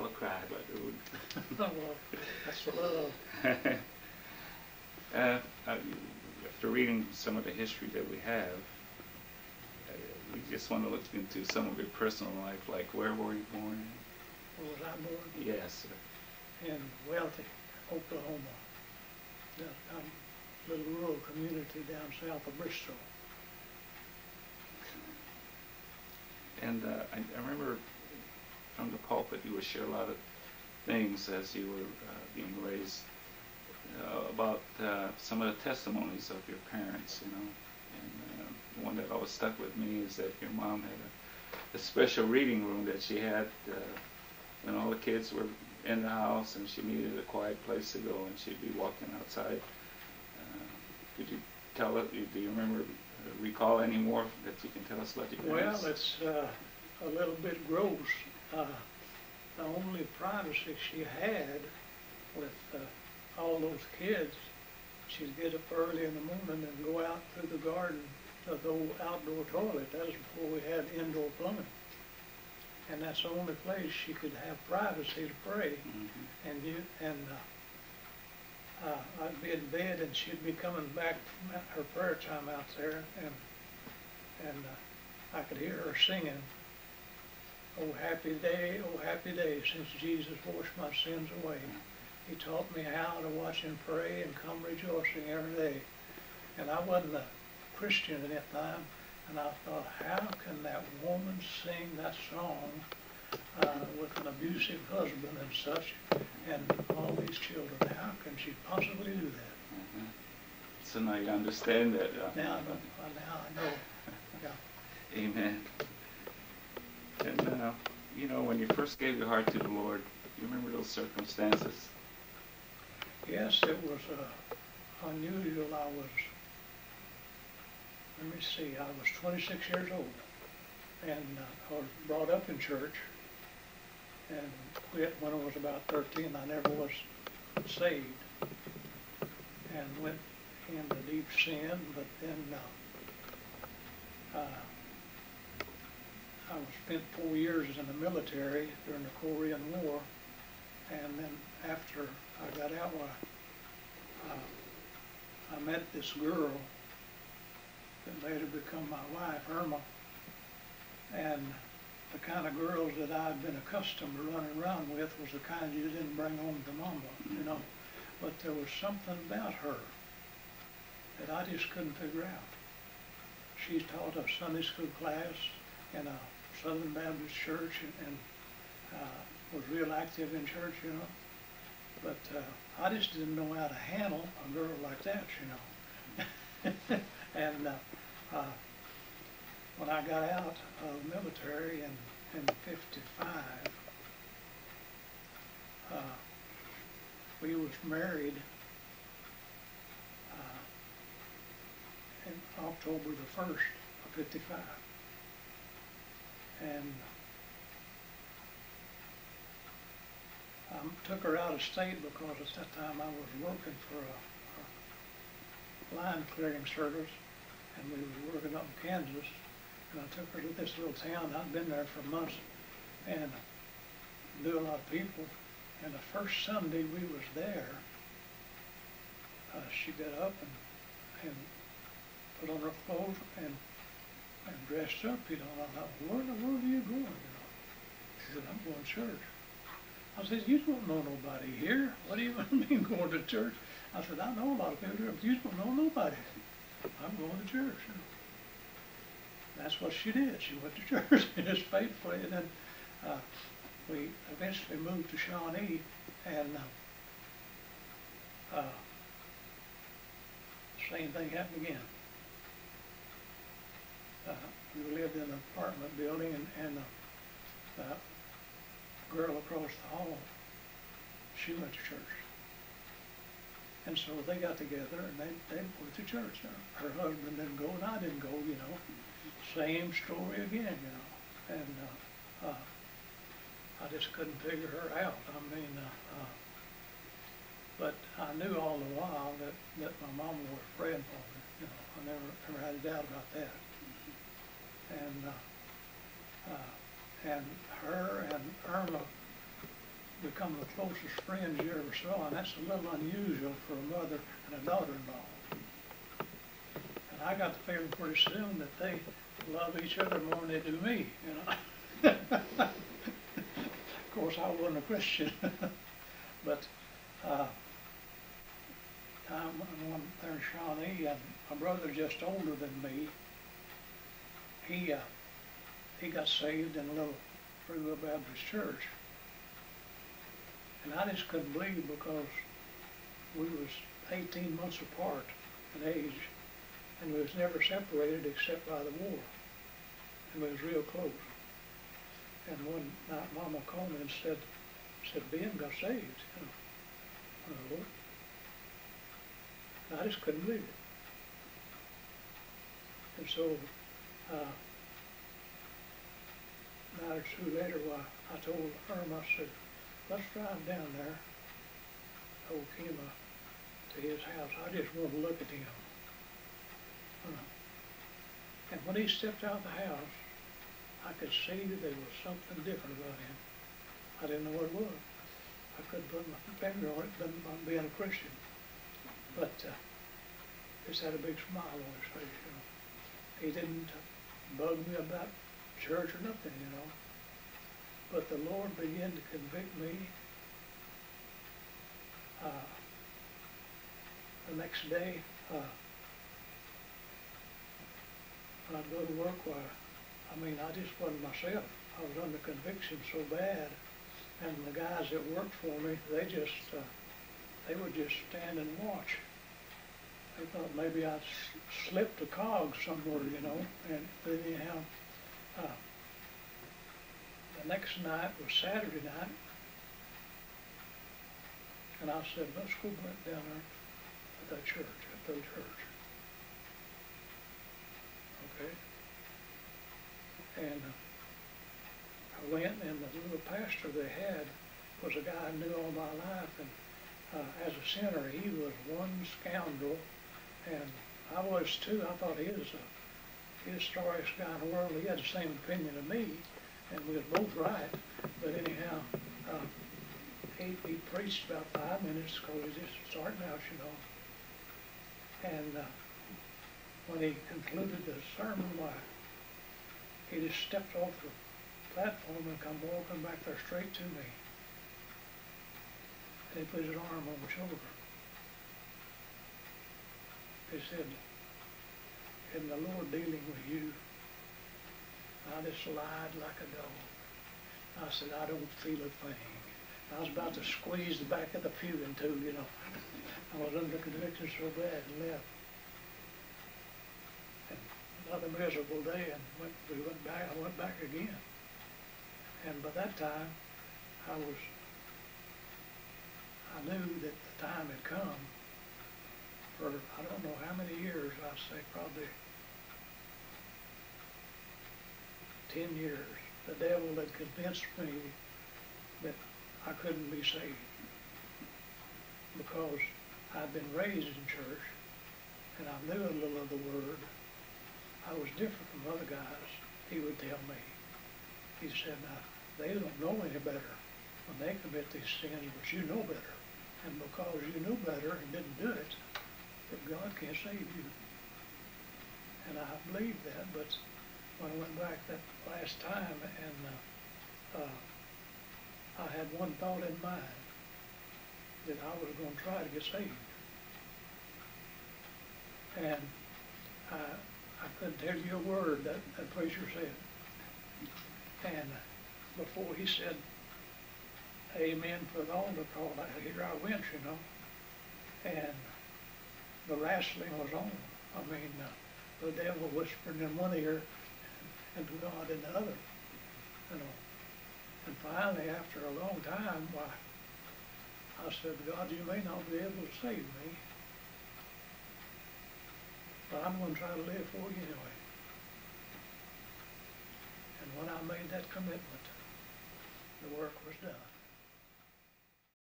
I'll cry, but it would. Well, that's love. After reading some of the history that we have, we just want to look into some of your personal life, like where were you born? Where was I born? Yes, sir. In Wealthy, Oklahoma. A little rural community down south of Bristol. And I remember from the pulpit you would share a lot of things as you were being raised about some of the testimonies of your parents, you know. And the one that always stuck with me is that your mom had a special reading room that she had when all the kids were in the house and she needed a quiet place to go, and she'd be walking outside. Could you tell us, do you remember, recall any more that you can tell us about your parents? Well, it's a little bit gross. The only privacy she had with all those kids, she'd get up early in the morning and go out through the garden to the old outdoor toilet. That was before we had indoor plumbing. And that's the only place she could have privacy to pray. Mm-hmm. I'd be in bed and she'd be coming back from her prayer time out there, and I could hear her singing, oh happy day, since Jesus washed my sins away. He taught me how to watch and pray and come rejoicing every day. And I wasn't a Christian at that time, and I thought, how can that woman sing that song with an abusive husband and such, and all these children? How can she possibly do that? Mm-hmm. So now you understand that. Now I know. Yeah. Amen. And you know, when you first gave your heart to the Lord, you remember those circumstances? Yes, it was unusual. I was 26 years old, and I was brought up in church and quit when I was about 13. I never was saved and went into deep sin, but then I spent 4 years in the military during the Korean War, and then after I got out, I met this girl that later become my wife, Irma, and the kind of girls that I'd been accustomed to running around with was the kind you didn't bring home to mama, you know. But there was something about her that I just couldn't figure out. She taught a Sunday school class in a Southern Baptist church, and was real active in church, you know. But I just didn't know how to handle a girl like that, you know. And when I got out of the military in '55, we was married in October the 1st of '55. And I took her out of state because at that time I was working for a line clearing service, and we was working up in Kansas, and I took her to this little town. I'd been there for months and knew a lot of people, and the first Sunday we was there, she got up and put on her clothes and dressed up, you know. And I thought, where in the world are you going, you know? She said, I'm going to church. I said, you don't know nobody here. What do you mean going to church? I said, I know a lot of people here, but you don't know nobody. I'm going to church. You know. That's what she did. She went to church just faithfully, and then we eventually moved to Shawnee, and same thing happened again. We lived in an apartment building, and the girl across the hall, she went to church. And so they got together and they went to church. Her husband didn't go and I didn't go, you know. Same story again, you know. And I just couldn't figure her out. I mean, but I knew all the while that my mama was praying for me. You know, I never had a doubt about that. And her and Irma become the closest friends you ever saw, and that's a little unusual for a mother and a daughter-in-law. And I got the feeling pretty soon that they love each other more than they do me, you know. Of course, I wasn't a Christian, but time when there in Shawnee, and my brother just older than me, he got saved in a little Free Will Baptist church. And I just couldn't believe, because we was 18 months apart in age, and we was never separated except by the war. And we was real close. And one night Mama called me and said Ben got saved. You know. I just couldn't believe it. And so, a night or two later, I told Irma, I said, let's drive down there, old Kima, to his house. I just want to look at him. And when he stepped out of the house, I could see that there was something different about him. I didn't know what it was. I couldn't put my finger on it, by being a Christian. But just had a big smile on his face, you know. He didn't bug me about church or nothing, you know. But the Lord began to convict me. The next day, when I'd go to work, I just wasn't myself. I was under conviction so bad, and the guys that worked for me, they would just stand and watch. They thought maybe I'd slipped a cog somewhere, you know. And anyhow, the next night was Saturday night, and I said, let's go back down there at that church, Okay? And I went, and the little pastor they had was a guy I knew all my life, and as a sinner, he was one scoundrel, and I was too. I thought he was the sorriest guy in the world. He had the same opinion of me, and we was both right. But anyhow, he preached about 5 minutes, because he was just starting out, you know. And when he concluded the sermon, he just stepped off the platform and come walking back there straight to me. And he put his arm on my shoulder. He said, "Isn't the Lord dealing with you?" I just lied like a dog. I said, "I don't feel a thing." I was about to squeeze the back of the pew in two, you know. I was under conviction so bad, and left. And another miserable day, and I went back again. And by that time, I knew that the time had come. For I don't know how many years, I'd say probably 10 years, the devil had convinced me that I couldn't be saved, because I'd been raised in church and I knew a little of the Word. I was different from other guys, he would tell me. He said, "Now, they don't know any better when they commit these sins, but you know better. And because you knew better and didn't do it, that God can't save you." And I believed that, but when I went back that last time, and I had one thought in mind, that I was going to try to get saved. And I couldn't tell you a word that preacher said. And before he said, "Amen" for the altar call, here I went, you know. And the wrestling was on. I mean, the devil whispering in one ear and God in the other, you know. And finally, after a long time, I said, "God, you may not be able to save me, but I'm going to try to live for you anyway." And when I made that commitment, the work was done.